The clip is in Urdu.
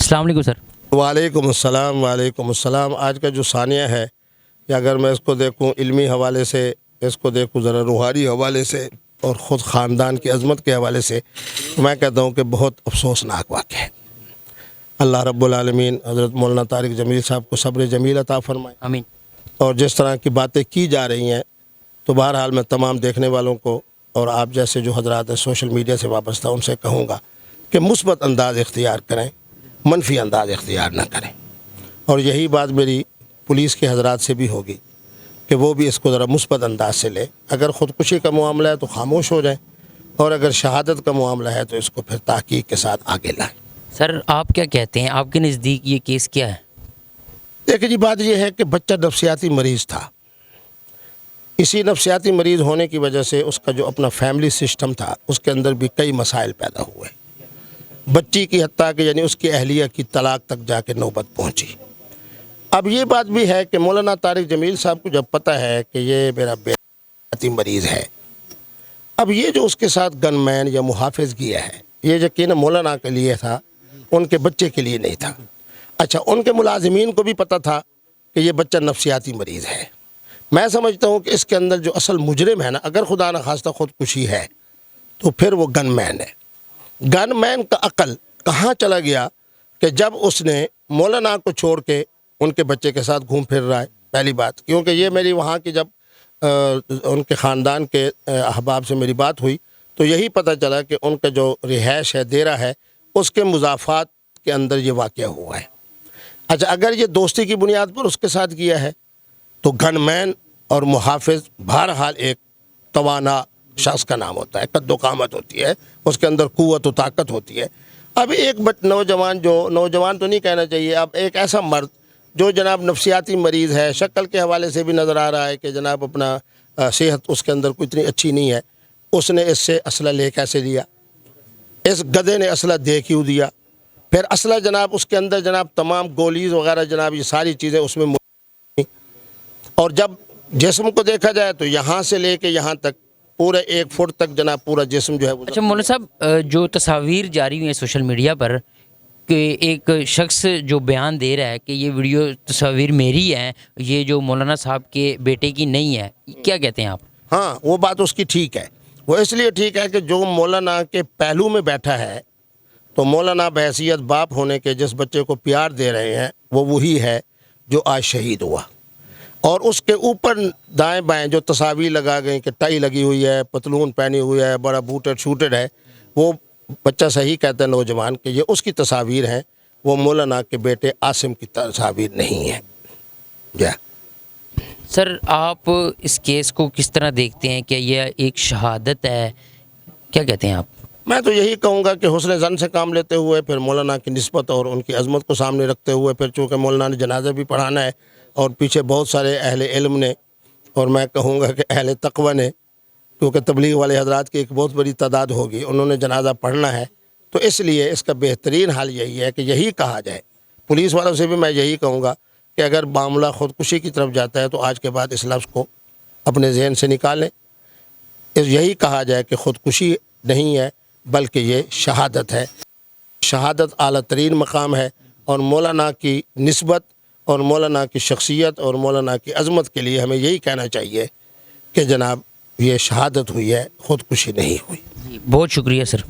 السلام علیکم سر۔ وعلیکم السلام وعلیکم السلام۔ آج کا جو ثانیہ ہے، یا اگر میں اس کو دیکھوں علمی حوالے سے، اس کو دیکھوں ذرا روحانی حوالے سے اور خود خاندان کی عظمت کے حوالے سے، میں کہتا ہوں کہ بہت افسوسناک واقعہ ہے۔ اللہ رب العالمین حضرت مولانا طارق جمیل صاحب کو صبر جمیل عطا فرمائے۔ آمین۔ اور جس طرح کی باتیں کی جا رہی ہیں، تو بہرحال میں تمام دیکھنے والوں کو اور آپ جیسے جو حضرات ہیں سوشل میڈیا سے وابستہ، ان سے کہوں گا کہ مثبت انداز اختیار کریں، منفی انداز اختیار نہ کریں۔ اور یہی بات میری پولیس کے حضرات سے بھی ہوگی کہ وہ بھی اس کو ذرا مثبت انداز سے لیں۔ اگر خودکشی کا معاملہ ہے تو خاموش ہو جائیں، اور اگر شہادت کا معاملہ ہے تو اس کو پھر تحقیق کے ساتھ آگے لائیں۔ سر آپ کیا کہتے ہیں، آپ کے نزدیک یہ کیس کیا ہے؟ دیکھیں جی، بات یہ ہے کہ بچہ نفسیاتی مریض تھا۔ اسی نفسیاتی مریض ہونے کی وجہ سے اس کا جو اپنا فیملی سسٹم تھا، اس کے اندر بھی کئی مسائل پیدا ہوئے۔ بچی کی حتیٰ کہ یعنی اس کی اہلیہ کی طلاق تک جا کے نوبت پہنچی۔ اب یہ بات بھی ہے کہ مولانا طارق جمیل صاحب کو جب پتہ ہے کہ یہ میرا نفسیاتی مریض ہے، اب یہ جو اس کے ساتھ گن مین یا محافظ کیا ہے، یہ یقیناً مولانا کے لیے تھا، ان کے بچے کے لیے نہیں تھا۔ اچھا، ان کے ملازمین کو بھی پتہ تھا کہ یہ بچہ نفسیاتی مریض ہے۔ میں سمجھتا ہوں کہ اس کے اندر جو اصل مجرم ہے نا، اگر خدا نخواستہ خودکشی ہے تو پھر وہ گن مین ہے۔ گن مین کا عقل کہاں چلا گیا کہ جب اس نے مولانا کو چھوڑ کے ان کے بچے کے ساتھ گھوم پھر رہا ہے؟ پہلی بات، کیونکہ یہ میری وہاں کی جب ان کے خاندان کے احباب سے میری بات ہوئی تو یہی پتہ چلا کہ ان کا جو رہائش ہے، ڈیرہ ہے، اس کے مضافات کے اندر یہ واقعہ ہوا ہے۔ اچھا، اگر یہ دوستی کی بنیاد پر اس کے ساتھ کیا ہے تو گن مین اور محافظ بہرحال ایک توانا شخص کا نام ہوتا ہے، قد و قامت ہوتی ہے، اس کے اندر قوت و طاقت ہوتی ہے۔ اب ایک نوجوان تو نہیں کہنا چاہیے، اب ایک ایسا مرد جو جناب نفسیاتی مریض ہے، شکل کے حوالے سے بھی نظر آ رہا ہے کہ جناب اپنا صحت اس کے اندر کوئی اتنی اچھی نہیں ہے، اس نے اس سے اسلحہ لے کیسے لیا؟ اس گدھے نے اسلحہ دے کیوں دیا؟ پھر اسلحہ جناب اس کے اندر جناب تمام گولیز وغیرہ جناب یہ ساری چیزیں اس میں اور جب جسم کو دیکھا جائے تو یہاں سے لے کے یہاں تک پورے 1 فٹ تک جناب پورا جسم جو ہے وہ۔ اچھا مولانا صاحب، جو تصاویر جاری ہوئی ہیں سوشل میڈیا پر کہ ایک شخص جو بیان دے رہا ہے کہ یہ ویڈیو تصاویر میری ہے، یہ جو مولانا صاحب کے بیٹے کی نہیں ہے، کیا کہتے ہیں آپ؟ ہاں، وہ بات اس کی ٹھیک ہے۔ وہ اس لیے ٹھیک ہے کہ جو مولانا کے پہلو میں بیٹھا ہے، تو مولانا بحیثیت باپ ہونے کے جس بچے کو پیار دے رہے ہیں وہ وہی ہے جو آج شہید ہوا۔ اور اس کے اوپر دائیں بائیں جو تصاویر لگا گئیں کہ ٹائی لگی ہوئی ہے، پتلون پہنی ہوئی ہے، بڑا بوٹڈ شوٹڈ ہے، وہ بچہ صحیح کہتا ہے نوجوان کہ یہ اس کی تصاویر ہیں، وہ مولانا کے بیٹے عاصم کی تصاویر نہیں ہیں۔ سر آپ اس کیس کو کس طرح دیکھتے ہیں؟ کہ یہ ایک شہادت ہے، کیا کہتے ہیں آپ؟ میں تو یہی کہوں گا کہ حسن ظن سے کام لیتے ہوئے، پھر مولانا کی نسبت اور ان کی عظمت کو سامنے رکھتے ہوئے، پھر چونکہ مولانا نے جنازہ بھی پڑھانا ہے اور پیچھے بہت سارے اہل علم نے، اور میں کہوں گا کہ اہل تقوی نے، کیونکہ تبلیغ والے حضرات کی ایک بہت بڑی تعداد ہوگی، انہوں نے جنازہ پڑھنا ہے، تو اس لیے اس کا بہترین حل یہی ہے کہ یہی کہا جائے۔ پولیس والوں سے بھی میں یہی کہوں گا کہ اگر معاملہ خودکشی کی طرف جاتا ہے تو آج کے بعد اس لفظ کو اپنے ذہن سے نکالیں، یہی کہا جائے کہ خودکشی نہیں ہے بلکہ یہ شہادت ہے۔ شہادت اعلیٰ ترین مقام ہے، اور مولانا کی نسبت اور مولانا کی شخصیت اور مولانا کی عظمت کے لیے ہمیں یہی کہنا چاہیے کہ جناب یہ شہادت ہوئی ہے، خودکشی نہیں ہوئی۔ بہت شکریہ سر۔